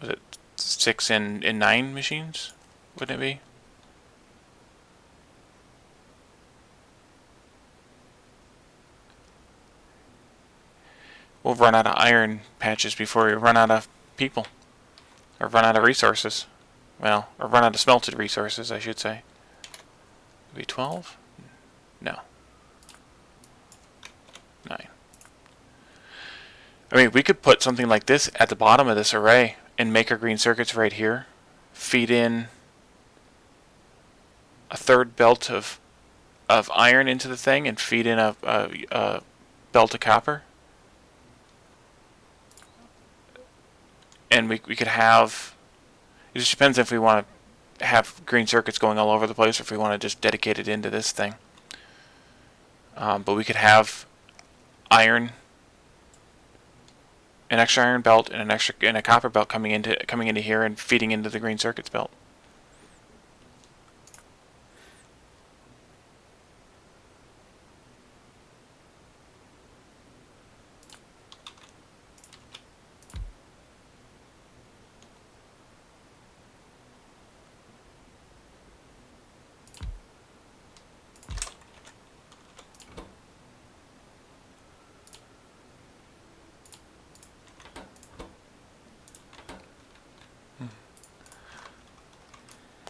it 6 and 9 machines? Wouldn't it be? We'll run out of iron patches before we run out of people. Or run out of resources. Well, or run out of smelted resources, I should say. Maybe 12? No. 9. I mean, we could put something like this at the bottom of this array and make our green circuits right here. Feed in a 3rd belt of iron into the thing and feed in a belt of copper. And we could have, it just depends if we want to have green circuits going all over the place or if we want to just dedicate it into this thing. But we could have iron, an extra iron belt and a copper belt coming into here and feeding into the green circuits belt.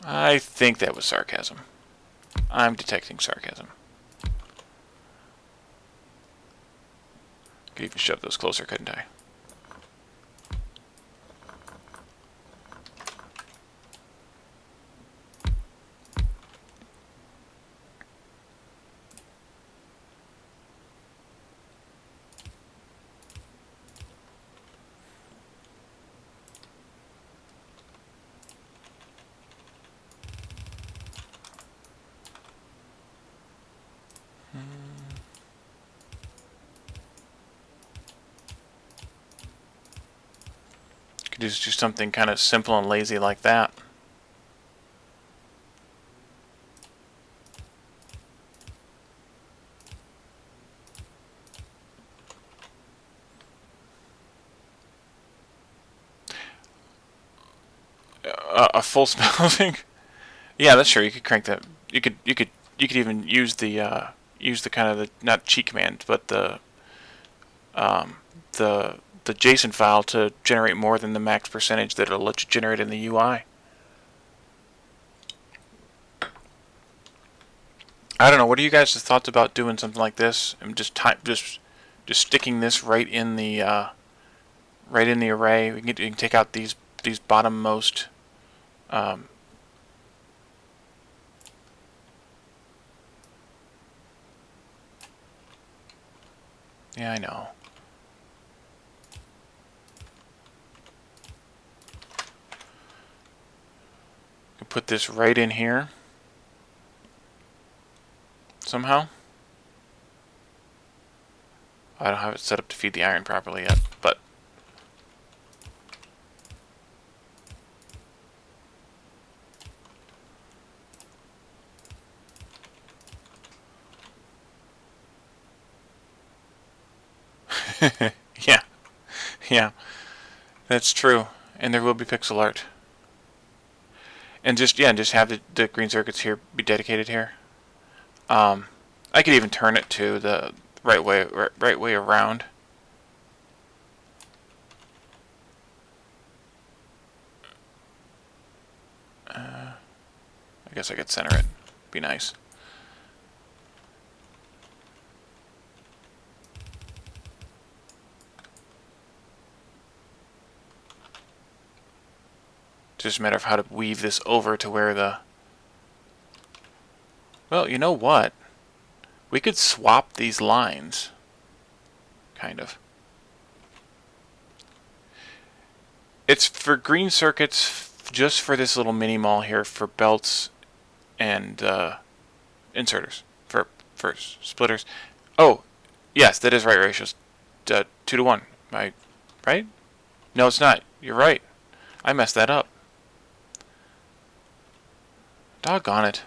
I think that was sarcasm. I'm detecting sarcasm. Could even shove those closer, couldn't I? Could just do something kind of simple and lazy like that. a full smelting. Yeah, that's true. You could crank that. You could even use the kind of the not cheat command, but the the JSON file to generate more than the max percentage that it'll let you generate in the UI. I don't know. What are you guys' thoughts about doing something like this and just sticking this right in the array? You can take out these bottommost. Yeah, I know. You can put this right in here somehow. I don't have it set up to feed the iron properly yet, but yeah, yeah, that's true. And there will be pixel art. And just have the green circuits here be dedicated here. I could even turn it to the right way around. I guess I could center it. Be nice. It's just a matter of how to weave this over to where the... Well, you know what? We could swap these lines. Kind of. It's for green circuits, just for this little mini mall here, for belts and inserters. For splitters. Oh, yes, that is right ratios. 2 to 1. Right? No, it's not. You're right. I messed that up. Doggone it.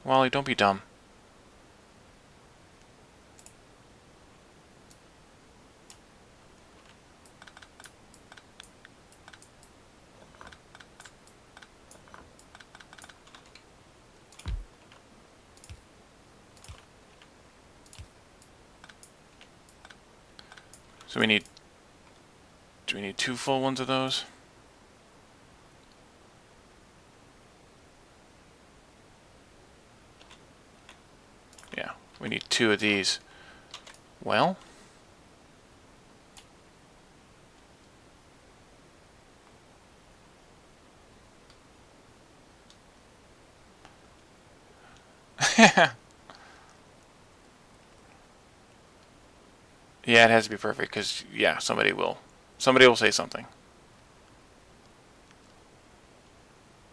Wally, don't be dumb. So do we need 2 full ones of those? Yeah, we need 2 of these. Well, yeah, it has to be perfect because yeah, somebody will say something.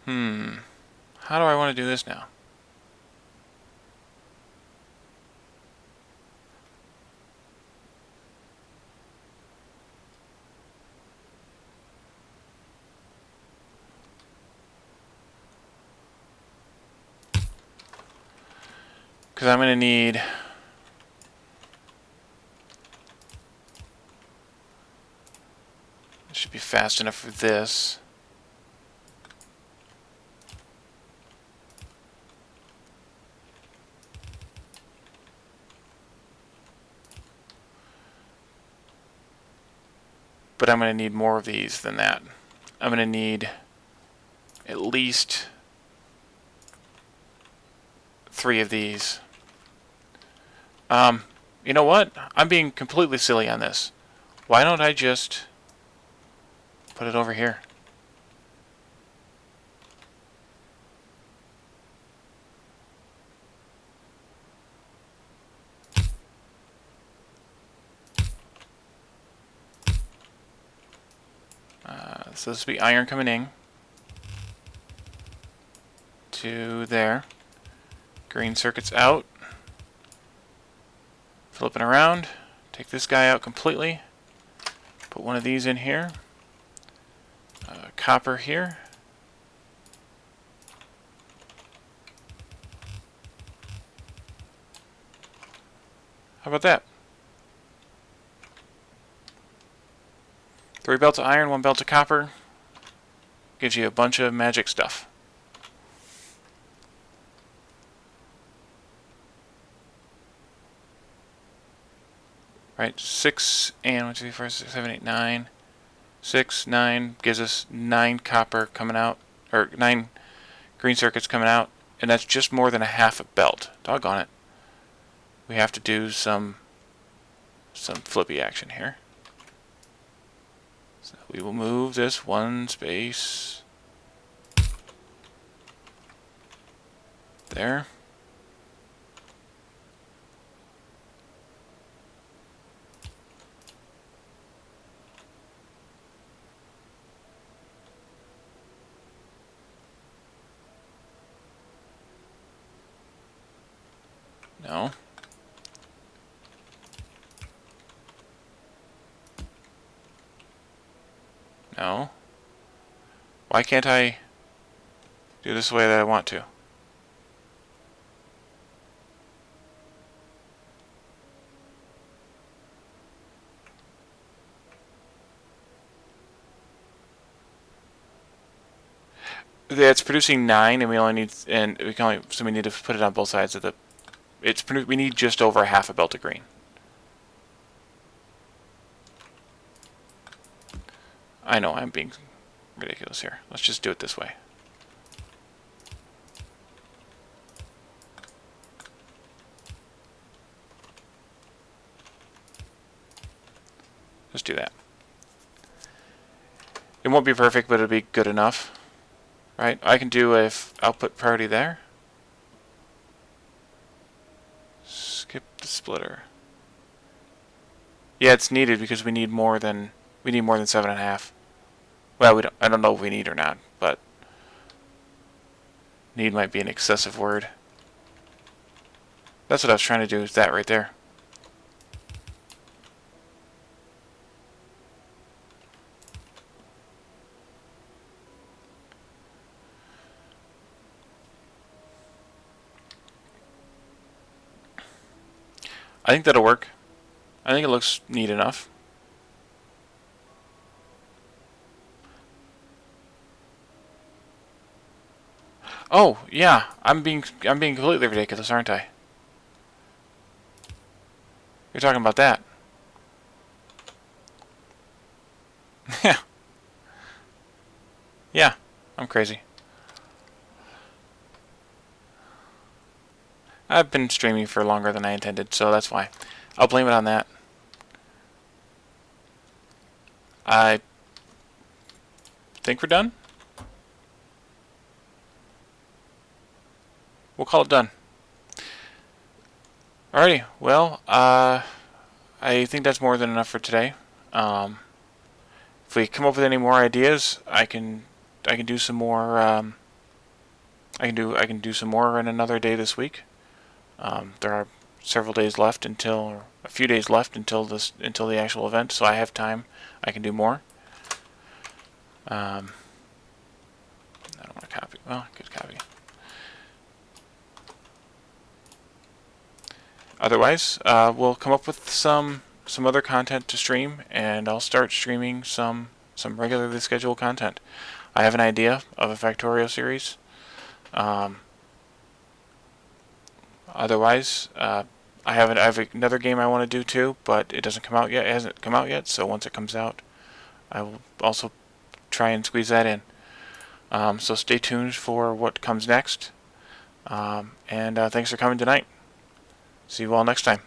How do I want to do this now? Because I'm going to need... It should be fast enough for this. But I'm going to need more of these than that. I'm going to need at least 3 of these. You know what? I'm being completely silly on this. Why don't I just put it over here? So this will be iron coming in to there. Green circuits out. Flipping around. Take this guy out completely. Put one of these in here. Copper here. How about that? 3 belts of iron, 1 belt of copper. gives you a bunch of magic stuff. Right, 6 and 1, 2, 3, 4, 6, 7, 8, 9. 6, 9 gives us 9 copper coming out, or 9 green circuits coming out, and that's just more than a half a belt. Doggone it. We have to do some flippy action here. So we will move this one space there. No. No. Why can't I do this the way that I want to? Yeah, it's producing 9, and we only need, and we can only, so we need to put it on both sides of the. We need just over half a belt of green. I know I'm being ridiculous here. Let's just do it this way. Just do that. It won't be perfect, but it'll be good enough. Right? I can do a output priority there. Skip the splitter. Yeah, it's needed because we need more than 7.5. Well, we don't. I don't know if we need or not, but need might be an excessive word. That's what I was trying to do. Is that right there? I think that'll work. I think it looks neat enough. Oh, yeah. I'm being completely ridiculous, aren't I? You're talking about that. Yeah. Yeah. I'm crazy. I've been streaming for longer than I intended, so that's why. I'll blame it on that. I think we're done. We'll call it done. Alrighty, well, I think that's more than enough for today. If we come up with any more ideas, I can do some more. I can do some more in another day this week. There are several days left or a few days left until the actual event, so I have time. I can do more. I don't want to copy. Well, good copy. Otherwise, we'll come up with some other content to stream, and I'll start streaming some regularly scheduled content. I have an idea of a Factorio series. Otherwise, I have another game I want to do too, but it doesn't come out yet. It hasn't come out yet, so once it comes out, I will also try and squeeze that in. So stay tuned for what comes next. And thanks for coming tonight. See you all next time.